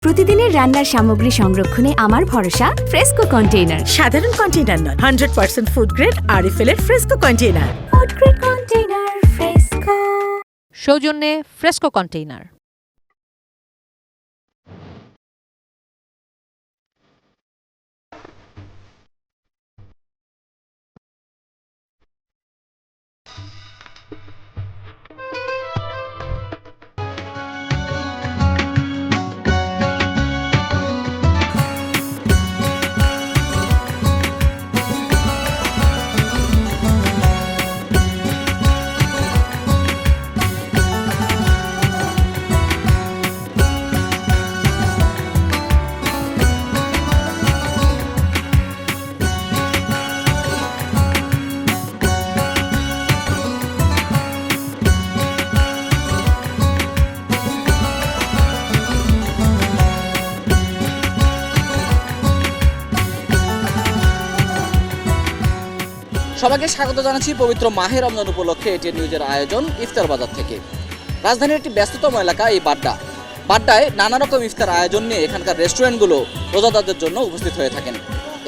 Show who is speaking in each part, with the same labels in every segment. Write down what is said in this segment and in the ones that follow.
Speaker 1: প্রতিদিনের রান্নার সামগ্রী সংরক্ষণে আমার ভরসা ফ্রেস্কো কন্টেইনার।
Speaker 2: সাধারণ কন্টেইনার নয়, 100% ফুড গ্রেড আরএফএল এর fresco container.
Speaker 1: Food grade container fresco.
Speaker 3: সৌজন্যে ফ্রেস্কো কন্টেইনার।
Speaker 4: সবাইকে স্বাগত জানাচ্ছি পবিত্র মাহে রমজান উপলক্ষে এটি নিউজের আয়োজন ইফতার বাজার থেকে। রাজধানীর একটি ব্যস্ততম এলাকা এই বাড্ডায় নানা রকম ইফতার আয়োজন নিয়ে এখানকার রেস্টুরেন্টগুলো রোজাদারদের জন্য উপস্থিত হয়ে থাকেন।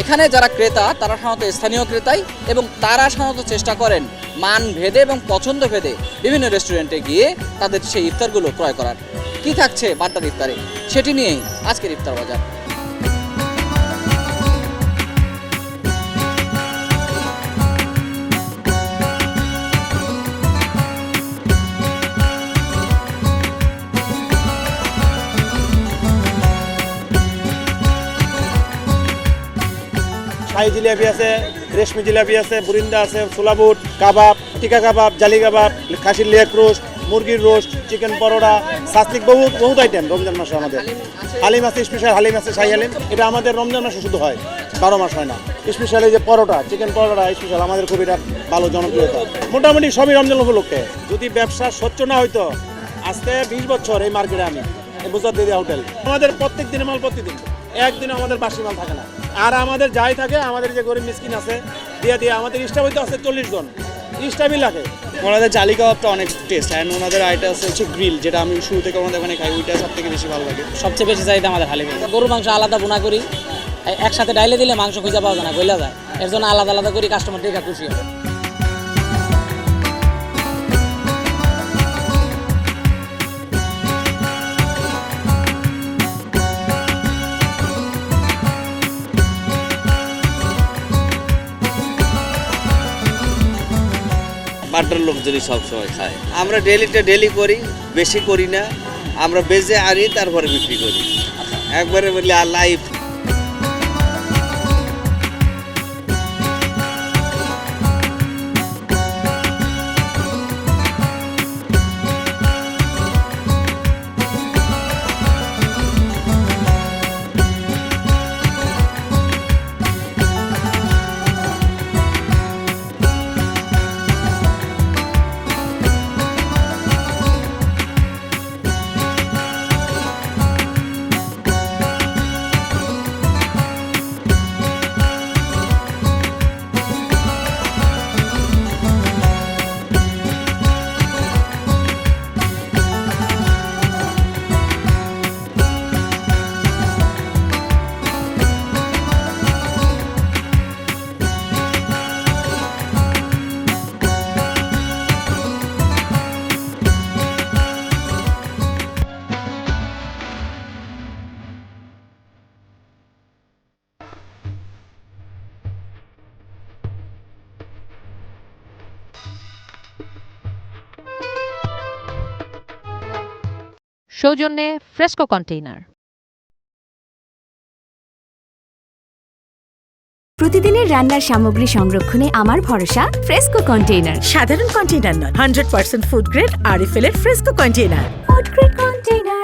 Speaker 4: এখানে যারা ক্রেতা তারা সাধারণত স্থানীয় ক্রেতাই, এবং তারা সাধারণত চেষ্টা করেন মান ভেদে এবং পছন্দ ভেদে বিভিন্ন রেস্টুরেন্টে গিয়ে তাদের সেই ইফতারগুলো ক্রয় করার। কি থাকছে বাড্ডার ইফতারে, সেটি নিয়েই আজকের ইফতার বাজার।
Speaker 5: শাহী জিলাপি আছে, রেশমি জিলাপি আছে, বুরিন্দা আছে, ছোলা বুট, কাবাব, টিকা কাবাব, জালি কাবাব, খাসির লেগ রোস্ট, মুরগির রোস্ট, চিকেন পরোটা, সাস্তিক বহুত আইটেম রমজান মাসে আমাদের। হালিম আছে, স্পেশাল হালিম আছে, শাহী হালিম। এটা আমাদের রমজান মাসে শুধু হয়, 12 মাস হয় না। স্পেশালি যে পরোটা, চিকেন পরোটা স্পেশাল আমাদের খুব এটা ভালো জনপ্রিয়তা। মোটামুটি সবই রমজান উপলক্ষে। যদি ব্যবসা স্বচ্ছ না হইতো, আজকে 20 বছর এই মার্কেটে আমি মুজাদ্দিদিয়া হোটেল। আমাদের প্রত্যেক দিনের মাল প্রতিদিন, একদিনও আমাদের বাসি মাল থাকে না। আর আমাদের যাই থাকে, আমাদের যে গরিব মিসকিন আছে দিয়ে আমাদের স্টাফ হইতে আছে 40 জন, স্টাফই লাগে।
Speaker 6: ওনাদের জালি কাবাবটা অনেক টেস্ট, অ্যান্ড ওনাদের আইটা হচ্ছে গ্রিল, যেটা আমি শুরু থেকে ওনাদের ওখানে খাই, ওইটা সব থেকে বেশি ভালো লাগে।
Speaker 7: সবচেয়ে বেশি চাহিদা আমাদের হালিমে। গরুর মাংস আলাদা বোনা করি, একসাথে ডাইলে দিলে মাংস খুঁজে পাওয়া যায় না, গইলা যায়। এর জন্য আলাদা আলাদা করি, কাস্টমার দেখে খুশি হয়।
Speaker 8: বাড্ডার লোকজনই সবসময় খায়। আমরা ডেলি করি, বেশি করি না। আমরা বেজে আনি, তারপরে বিক্রি করি। একবারে বলি লাইফ।
Speaker 3: সৌজন্যে ফ্রেস্কো কন্টেইনার।
Speaker 1: প্রতিদিনের রান্নার সামগ্রী সংরক্ষণে আমার ভরসা ফ্রেস্কো কন্টেইনার।
Speaker 2: সাধারণ কন্টেইনার নয়, 100% ফুড গ্রেড আরএফএল এর fresco container.
Speaker 1: Food grade container